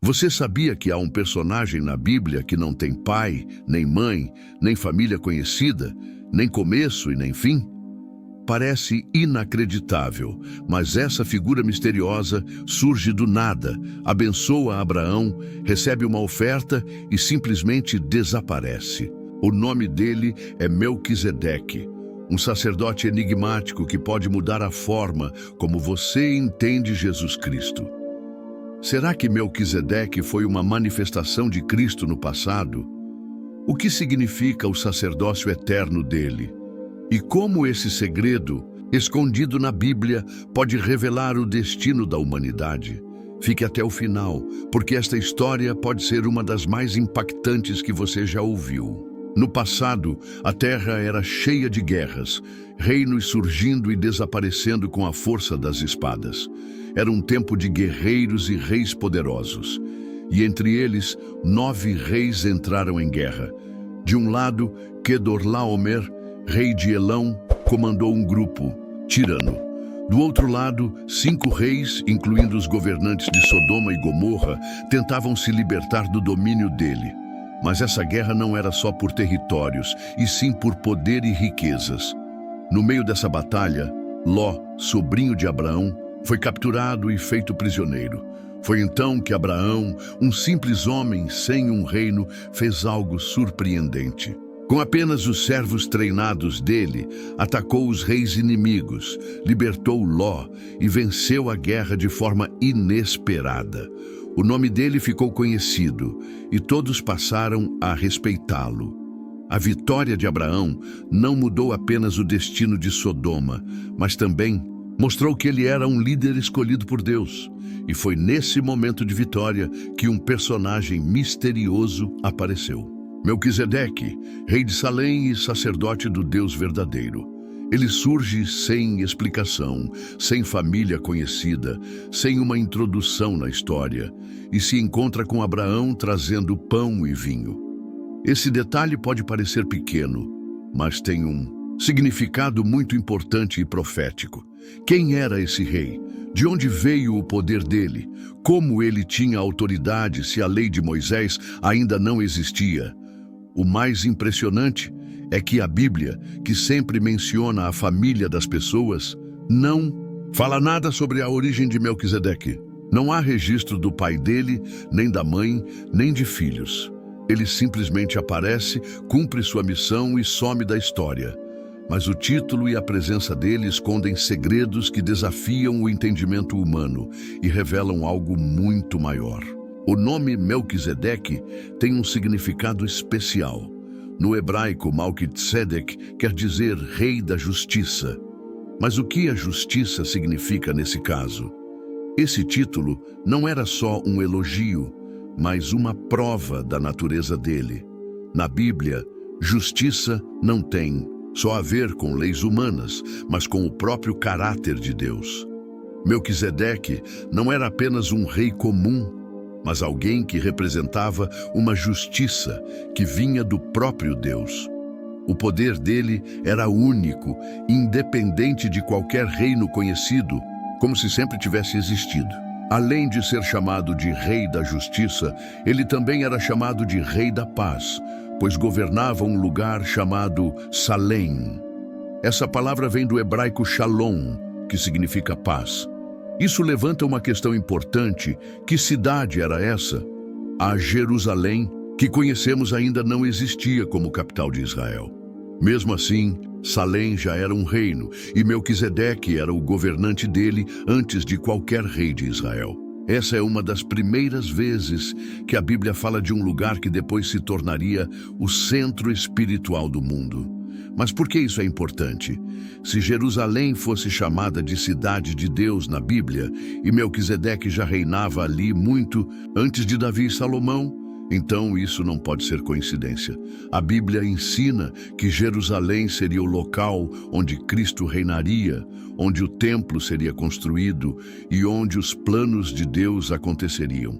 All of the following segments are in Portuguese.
Você sabia que há um personagem na Bíblia que não tem pai, nem mãe, nem família conhecida, nem começo e nem fim? Parece inacreditável, mas essa figura misteriosa surge do nada, abençoa Abraão, recebe uma oferta e simplesmente desaparece. O nome dele é Melquisedeque, um sacerdote enigmático que pode mudar a forma como você entende Jesus Cristo. Será que Melquisedeque foi uma manifestação de Cristo no passado? O que significa o sacerdócio eterno dele? E como esse segredo, escondido na Bíblia, pode revelar o destino da humanidade? Fique até o final, porque esta história pode ser uma das mais impactantes que você já ouviu. No passado, a terra era cheia de guerras, reinos surgindo e desaparecendo com a força das espadas. Era um tempo de guerreiros e reis poderosos. E entre eles, 9 reis entraram em guerra. De um lado, Quedorlaomer, rei de Elão, comandou um grupo, tirano. Do outro lado, 5 reis, incluindo os governantes de Sodoma e Gomorra, tentavam se libertar do domínio dele. Mas essa guerra não era só por territórios, e sim por poder e riquezas. No meio dessa batalha, Ló, sobrinho de Abraão, foi capturado e feito prisioneiro. Foi então que Abraão, um simples homem sem um reino, fez algo surpreendente. Com apenas os servos treinados dele, atacou os reis inimigos, libertou Ló e venceu a guerra de forma inesperada. O nome dele ficou conhecido e todos passaram a respeitá-lo. A vitória de Abraão não mudou apenas o destino de Sodoma, mas também mostrou que ele era um líder escolhido por Deus. E foi nesse momento de vitória que um personagem misterioso apareceu. Melquisedeque, rei de Salém e sacerdote do Deus verdadeiro. Ele surge sem explicação, sem família conhecida, sem uma introdução na história, e se encontra com Abraão trazendo pão e vinho. Esse detalhe pode parecer pequeno, mas tem um significado muito importante e profético. Quem era esse rei? De onde veio o poder dele? Como ele tinha autoridade se a lei de Moisés ainda não existia? O mais impressionante é que a Bíblia, que sempre menciona a família das pessoas, não fala nada sobre a origem de Melquisedeque. Não há registro do pai dele, nem da mãe, nem de filhos. Ele simplesmente aparece, cumpre sua missão e some da história. Mas o título e a presença dele escondem segredos que desafiam o entendimento humano e revelam algo muito maior. O nome Melquisedeque tem um significado especial. No hebraico, Malquitzedek quer dizer rei da justiça. Mas o que a justiça significa nesse caso? Esse título não era só um elogio, mas uma prova da natureza dele. Na Bíblia, justiça não tem só a ver com leis humanas, mas com o próprio caráter de Deus. Melquisedeque não era apenas um rei comum, mas alguém que representava uma justiça que vinha do próprio Deus. O poder dele era único, independente de qualquer reino conhecido, como se sempre tivesse existido. Além de ser chamado de Rei da Justiça, ele também era chamado de Rei da Paz, pois governava um lugar chamado Salém. Essa palavra vem do hebraico Shalom, que significa paz. Isso levanta uma questão importante: que cidade era essa? A Jerusalém, que conhecemos, ainda não existia como capital de Israel. Mesmo assim, Salém já era um reino, e Melquisedeque era o governante dele antes de qualquer rei de Israel. Essa é uma das primeiras vezes que a Bíblia fala de um lugar que depois se tornaria o centro espiritual do mundo. Mas por que isso é importante? Se Jerusalém fosse chamada de cidade de Deus na Bíblia, e Melquisedeque já reinava ali muito antes de Davi e Salomão, então isso não pode ser coincidência. A Bíblia ensina que Jerusalém seria o local onde Cristo reinaria, onde o templo seria construído e onde os planos de Deus aconteceriam.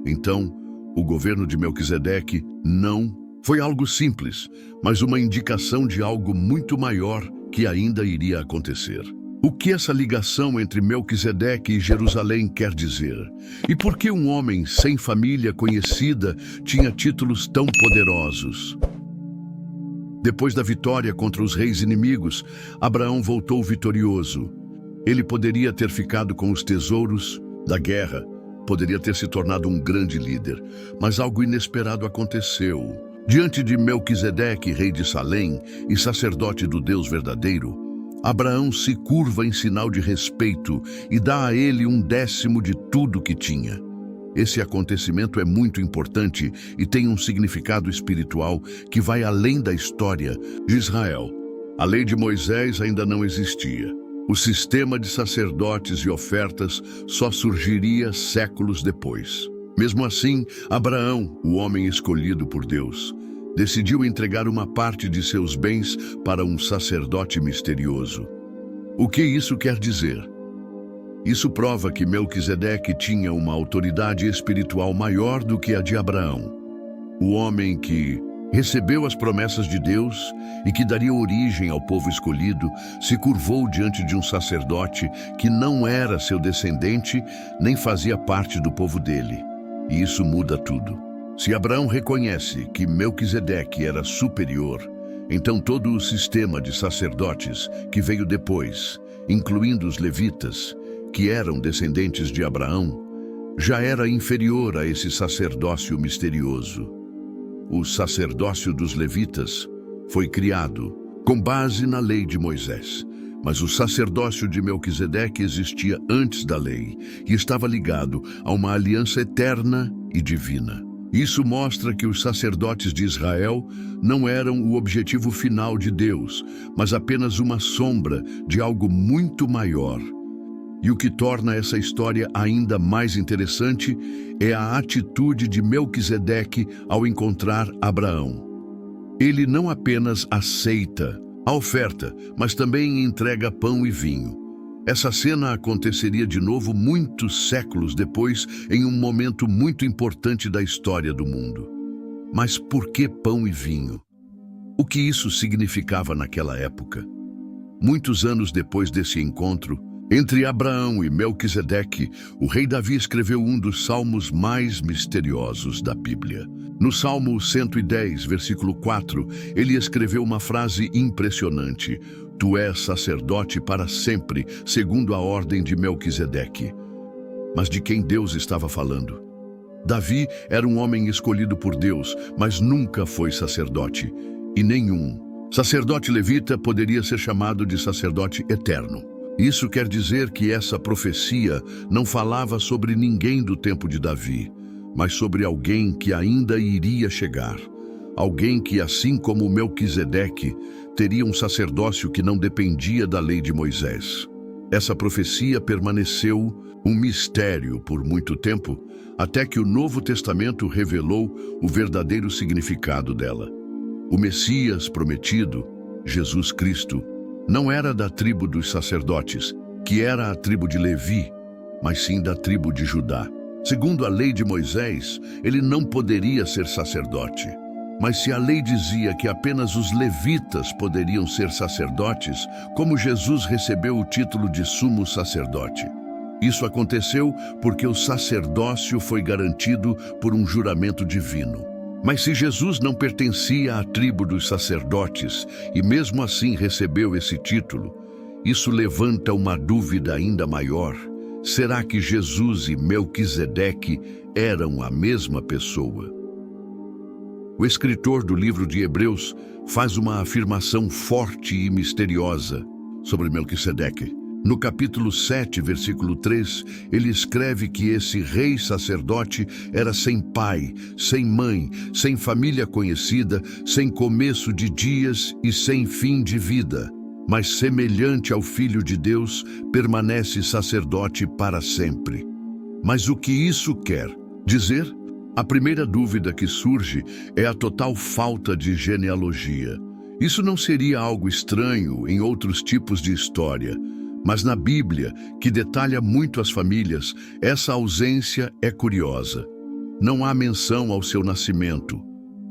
Então, o governo de Melquisedeque não foi algo simples, mas uma indicação de algo muito maior que ainda iria acontecer. O que essa ligação entre Melquisedeque e Jerusalém quer dizer? E por que um homem sem família conhecida tinha títulos tão poderosos? Depois da vitória contra os reis inimigos, Abraão voltou vitorioso. Ele poderia ter ficado com os tesouros da guerra, poderia ter se tornado um grande líder, mas algo inesperado aconteceu. Diante de Melquisedeque, rei de Salém e sacerdote do Deus verdadeiro, Abraão se curva em sinal de respeito e dá a ele 1/10 de tudo que tinha. Esse acontecimento é muito importante e tem um significado espiritual que vai além da história de Israel. A lei de Moisés ainda não existia. O sistema de sacerdotes e ofertas só surgiria séculos depois. Mesmo assim, Abraão, o homem escolhido por Deus, decidiu entregar uma parte de seus bens para um sacerdote misterioso. O que isso quer dizer? Isso prova que Melquisedeque tinha uma autoridade espiritual maior do que a de Abraão. O homem que recebeu as promessas de Deus e que daria origem ao povo escolhido, se curvou diante de um sacerdote que não era seu descendente nem fazia parte do povo dele. E isso muda tudo. Se Abraão reconhece que Melquisedeque era superior, então todo o sistema de sacerdotes que veio depois, incluindo os levitas, que eram descendentes de Abraão, já era inferior a esse sacerdócio misterioso. O sacerdócio dos levitas foi criado com base na lei de Moisés, mas o sacerdócio de Melquisedeque existia antes da lei e estava ligado a uma aliança eterna e divina. Isso mostra que os sacerdotes de Israel não eram o objetivo final de Deus, mas apenas uma sombra de algo muito maior. E o que torna essa história ainda mais interessante é a atitude de Melquisedeque ao encontrar Abraão. Ele não apenas aceita a oferta, mas também entrega pão e vinho. Essa cena aconteceria de novo muitos séculos depois, em um momento muito importante da história do mundo. Mas por que pão e vinho? O que isso significava naquela época? Muitos anos depois desse encontro, entre Abraão e Melquisedeque, o rei Davi escreveu um dos salmos mais misteriosos da Bíblia. No Salmo 110, versículo 4, ele escreveu uma frase impressionante: "Tu és sacerdote para sempre, segundo a ordem de Melquisedeque." Mas de quem Deus estava falando? Davi era um homem escolhido por Deus, mas nunca foi sacerdote. E nenhum sacerdote levita poderia ser chamado de sacerdote eterno. Isso quer dizer que essa profecia não falava sobre ninguém do tempo de Davi, mas sobre alguém que ainda iria chegar. Alguém que, assim como Melquisedeque, teria um sacerdócio que não dependia da lei de Moisés. Essa profecia permaneceu um mistério por muito tempo, até que o Novo Testamento revelou o verdadeiro significado dela. O Messias prometido, Jesus Cristo, não era da tribo dos sacerdotes, que era a tribo de Levi, mas sim da tribo de Judá. Segundo a lei de Moisés, ele não poderia ser sacerdote. Mas se a lei dizia que apenas os levitas poderiam ser sacerdotes, como Jesus recebeu o título de sumo sacerdote? Isso aconteceu porque o sacerdócio foi garantido por um juramento divino. Mas se Jesus não pertencia à tribo dos sacerdotes e mesmo assim recebeu esse título, isso levanta uma dúvida ainda maior. Será que Jesus e Melquisedeque eram a mesma pessoa? O escritor do livro de Hebreus faz uma afirmação forte e misteriosa sobre Melquisedeque. No capítulo 7, versículo 3, ele escreve que esse rei sacerdote era sem pai, sem mãe, sem família conhecida, sem começo de dias e sem fim de vida. Mas semelhante ao Filho de Deus, permanece sacerdote para sempre. Mas o que isso quer dizer? A primeira dúvida que surge é a total falta de genealogia. Isso não seria algo estranho em outros tipos de história, mas na Bíblia, que detalha muito as famílias, essa ausência é curiosa. Não há menção ao seu nascimento,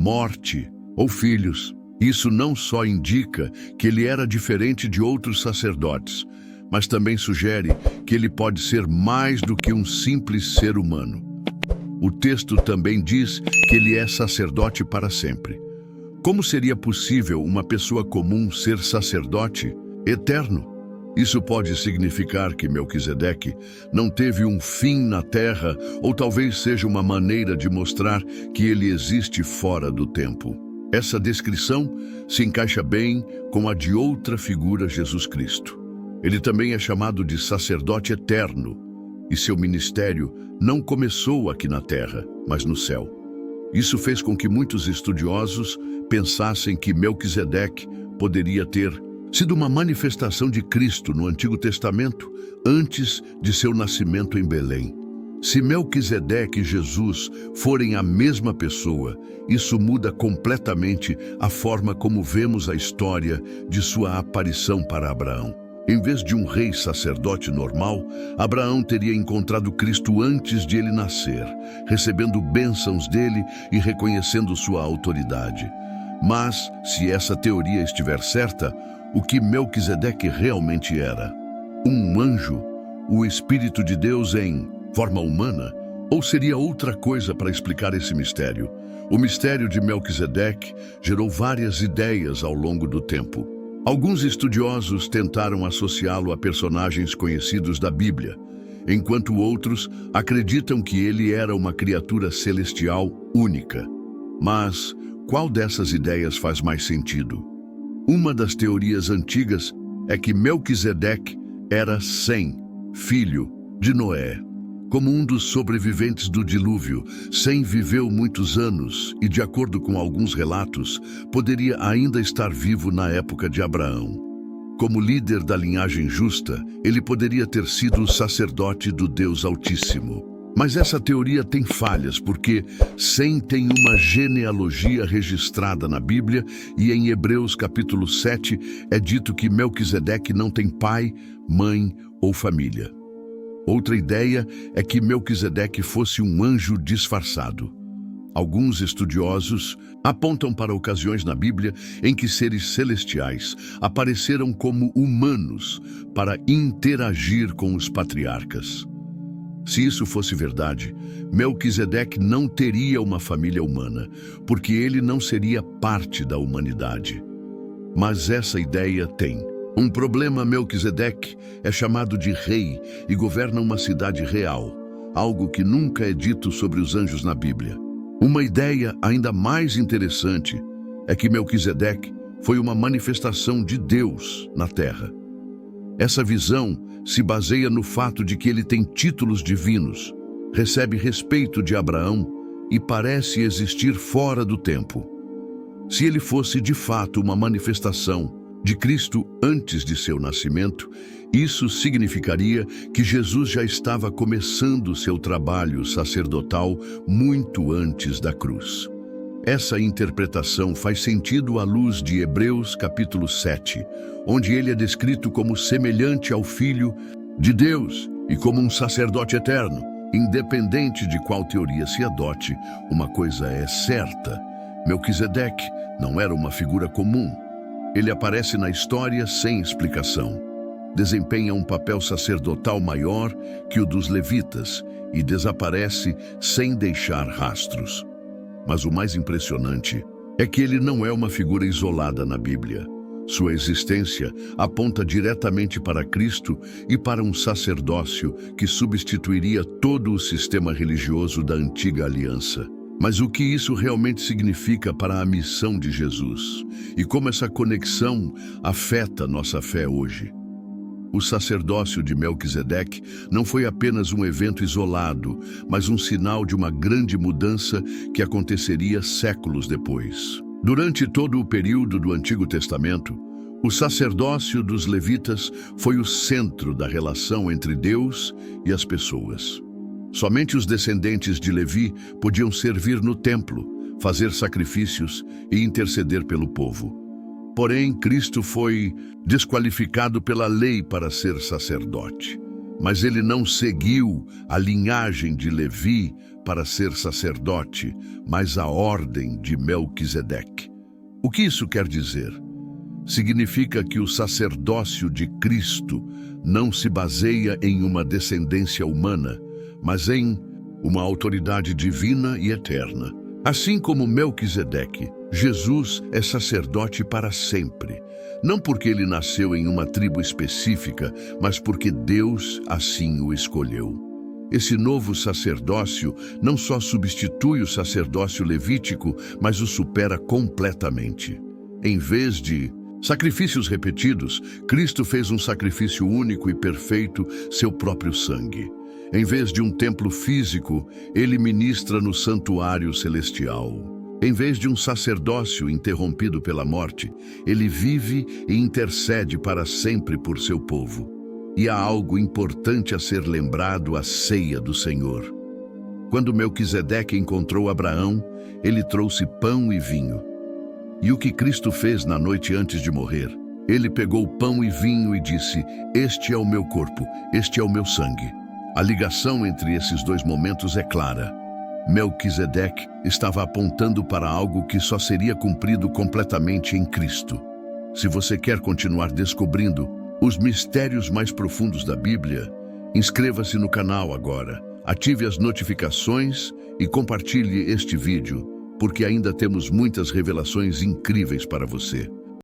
morte ou filhos. Isso não só indica que ele era diferente de outros sacerdotes, mas também sugere que ele pode ser mais do que um simples ser humano. O texto também diz que ele é sacerdote para sempre. Como seria possível uma pessoa comum ser sacerdote eterno? Isso pode significar que Melquisedeque não teve um fim na terra, ou talvez seja uma maneira de mostrar que ele existe fora do tempo. Essa descrição se encaixa bem com a de outra figura, Jesus Cristo. Ele também é chamado de sacerdote eterno, e seu ministério não começou aqui na terra, mas no céu. Isso fez com que muitos estudiosos pensassem que Melquisedeque poderia ter sido uma manifestação de Cristo no Antigo Testamento antes de seu nascimento em Belém. Se Melquisedeque e Jesus forem a mesma pessoa, isso muda completamente a forma como vemos a história de sua aparição para Abraão. Em vez de um rei sacerdote normal, Abraão teria encontrado Cristo antes de ele nascer, recebendo bênçãos dele e reconhecendo sua autoridade. Mas, se essa teoria estiver certa, o que Melquisedeque realmente era? Um anjo, o Espírito de Deus em forma humana? Ou seria outra coisa para explicar esse mistério? O mistério de Melquisedeque gerou várias ideias ao longo do tempo. Alguns estudiosos tentaram associá-lo a personagens conhecidos da Bíblia, enquanto outros acreditam que ele era uma criatura celestial única. Mas qual dessas ideias faz mais sentido? Uma das teorias antigas é que Melquisedeque era Sem, filho de Noé. Como um dos sobreviventes do dilúvio, Sem viveu muitos anos e, de acordo com alguns relatos, poderia ainda estar vivo na época de Abraão. Como líder da linhagem justa, ele poderia ter sido o sacerdote do Deus Altíssimo. Mas essa teoria tem falhas, porque Sem tem uma genealogia registrada na Bíblia e em Hebreus capítulo 7 é dito que Melquisedeque não tem pai, mãe ou família. Outra ideia é que Melquisedeque fosse um anjo disfarçado. Alguns estudiosos apontam para ocasiões na Bíblia em que seres celestiais apareceram como humanos para interagir com os patriarcas. Se isso fosse verdade, Melquisedeque não teria uma família humana, porque ele não seria parte da humanidade. Mas essa ideia tem um problema. Melquisedeque é chamado de rei e governa uma cidade real, algo que nunca é dito sobre os anjos na Bíblia. Uma ideia ainda mais interessante é que Melquisedeque foi uma manifestação de Deus na terra. Essa visão se baseia no fato de que ele tem títulos divinos, recebe respeito de Abraão e parece existir fora do tempo. Se ele fosse de fato uma manifestação de Cristo antes de seu nascimento, isso significaria que Jesus já estava começando seu trabalho sacerdotal muito antes da cruz. Essa interpretação faz sentido à luz de Hebreus capítulo 7, onde ele é descrito como semelhante ao Filho de Deus e como um sacerdote eterno. Independente de qual teoria se adote, uma coisa é certa: Melquisedeque não era uma figura comum. Ele aparece na história sem explicação. Desempenha um papel sacerdotal maior que o dos levitas e desaparece sem deixar rastros. Mas o mais impressionante é que ele não é uma figura isolada na Bíblia. Sua existência aponta diretamente para Cristo e para um sacerdócio que substituiria todo o sistema religioso da antiga aliança. Mas o que isso realmente significa para a missão de Jesus? E como essa conexão afeta nossa fé hoje? O sacerdócio de Melquisedeque não foi apenas um evento isolado, mas um sinal de uma grande mudança que aconteceria séculos depois. Durante todo o período do Antigo Testamento, o sacerdócio dos levitas foi o centro da relação entre Deus e as pessoas. Somente os descendentes de Levi podiam servir no templo, fazer sacrifícios e interceder pelo povo. Porém, Cristo foi desqualificado pela lei para ser sacerdote. Mas ele não seguiu a linhagem de Levi para ser sacerdote, mas a ordem de Melquisedeque. O que isso quer dizer? Significa que o sacerdócio de Cristo não se baseia em uma descendência humana, mas em uma autoridade divina e eterna. Assim como Melquisedeque, Jesus é sacerdote para sempre, não porque ele nasceu em uma tribo específica, mas porque Deus assim o escolheu. Esse novo sacerdócio não só substitui o sacerdócio levítico, mas o supera completamente. Em vez de sacrifícios repetidos, Cristo fez um sacrifício único e perfeito, seu próprio sangue. Em vez de um templo físico, ele ministra no santuário celestial. Em vez de um sacerdócio interrompido pela morte, ele vive e intercede para sempre por seu povo. E há algo importante a ser lembrado: a ceia do Senhor. Quando Melquisedeque encontrou Abraão, ele trouxe pão e vinho. E o que Cristo fez na noite antes de morrer? Ele pegou pão e vinho e disse: "Este é o meu corpo, este é o meu sangue." A ligação entre esses dois momentos é clara. Melquisedeque estava apontando para algo que só seria cumprido completamente em Cristo. Se você quer continuar descobrindo os mistérios mais profundos da Bíblia, inscreva-se no canal agora, ative as notificações e compartilhe este vídeo, porque ainda temos muitas revelações incríveis para você.